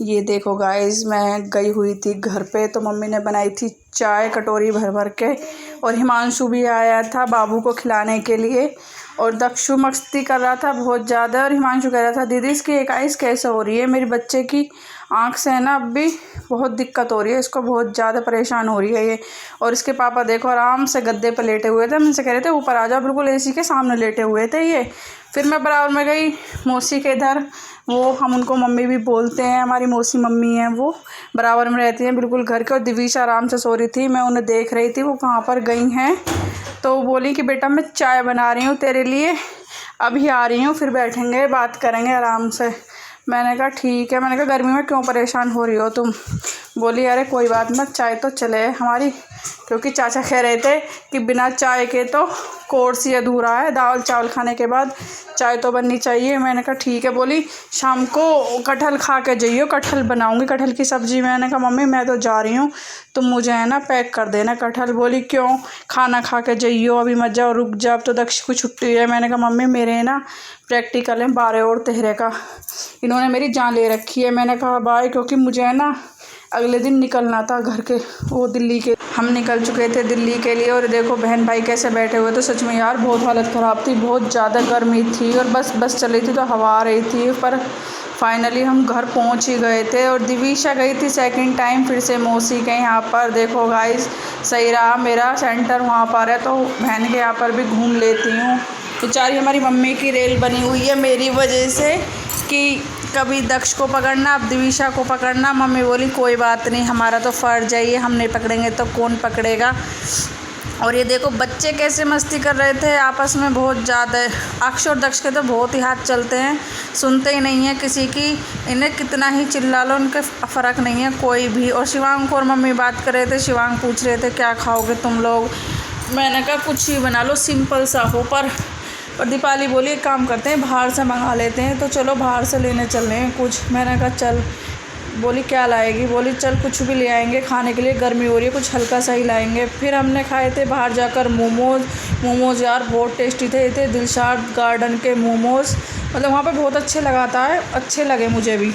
ये देखो गाइस, मैं गई हुई थी घर पे तो मम्मी ने बनाई थी चाय कटोरी भर भर के। और हिमांशु भी आया था बाबू को खिलाने के लिए। और दक्षु मस्ती कर रहा था बहुत ज़्यादा। और हिमांशु कह रहा था दीदी इसकी एक आइस कैसे हो रही है, मेरी बच्चे की आँख से है ना अब भी बहुत दिक्कत हो रही है, इसको बहुत ज़्यादा परेशान हो रही है ये। और इसके पापा देखो आराम से गद्दे पर लेटे हुए थे, हम इनसे कह रहे थे ऊपर आ जाओ, बिल्कुल एसी के सामने लेटे हुए थे ये। फिर मैं बराबर में गई मौसी के इधर, वो हम उनको मम्मी भी बोलते हैं, हमारी मौसी मम्मी हैं, वो बराबर में रहती हैं बिल्कुल घर के। और दिवीशा आराम से सो रही थी, मैं उन्हें देख रही थी वो कहाँ पर गई हैं। तो बोली कि बेटा मैं चाय बना रही हूँ तेरे लिए, अभी आ रही हूँ, फिर बैठेंगे बात करेंगे आराम से। मैंने कहा ठीक है। मैंने कहा गर्मी में क्यों परेशान हो रही हो तुम। बोली अरे कोई बात मत, चाय तो चले हमारी, क्योंकि चाचा कह रहे थे कि बिना चाय के तो कोर्स ही अधूरा है, दाल चावल खाने के बाद चाय तो बननी चाहिए। मैंने कहा ठीक है। बोली शाम को कटहल खा के जाइयो, कटहल बनाऊंगी, कटहल की सब्ज़ी। मैंने कहा मम्मी मैं तो जा रही हूँ, तुम मुझे है ना पैक कर देना कटहल। बोली क्यों, खाना खा के जाइयो, अभी मत जाओ, रुक जाओ, अब तो दक्ष को छुट्टी है। मैंने कहा मम्मी मेरे ना प्रैक्टिकल है 12 और 13 का, इन्होंने मेरी जान ले रखी है। मैंने कहा बाय, क्योंकि मुझे है ना अगले दिन निकलना था घर के, वो दिल्ली के, हम निकल चुके थे दिल्ली के लिए। और देखो बहन भाई कैसे बैठे हुए थे, सच में यार बहुत हालत ख़राब थी, बहुत ज़्यादा गर्मी थी। और बस चल रही थी तो हवा आ रही थी, पर फाइनली हम घर पहुंच ही गए थे। और दिवीशा गई थी सेकंड टाइम फिर से मौसी के यहाँ पर। देखो गाइस सही रहा, मेरा सेंटर वहाँ पर है तो बहन के यहाँ पर भी घूम लेती हूँ। बेचारी हमारी मम्मी की रेल बनी हुई है मेरी वजह से, कि कभी दक्ष को पकड़ना, अब दिवीशा को पकड़ना। मम्मी बोली कोई बात नहीं, हमारा तो फ़र्ज है ये, हम नहीं पकड़ेंगे तो कौन पकड़ेगा। और ये देखो बच्चे कैसे मस्ती कर रहे थे आपस में बहुत ज़्यादा। अक्ष और दक्ष के तो बहुत ही हाथ चलते हैं, सुनते ही नहीं है किसी की, इन्हें कितना ही चिल्ला लो उनके फ़र्क नहीं है कोई भी। और शिवांग और मम्मी बात कर रहे थे, शिवांग पूछ रहे थे क्या खाओगे तुम लोग। मैंने कहा कुछ ही बना लो सिंपल सा हो। पर दीपाली बोली एक काम करते हैं बाहर से मंगा लेते हैं, तो चलो बाहर से लेने चल रहे हैं कुछ। मैंने कहा चल। बोली क्या लाएगी, बोली चल कुछ भी ले आएंगे खाने के लिए, गर्मी हो रही है कुछ हल्का सा ही लाएंगे। फिर हमने खाए थे बाहर जाकर मोमोज़ यार बहुत टेस्टी थे दिलशाद गार्डन के मोमोज़, मतलब वहाँ पे बहुत अच्छे लगाता है, अच्छे लगे मुझे भी।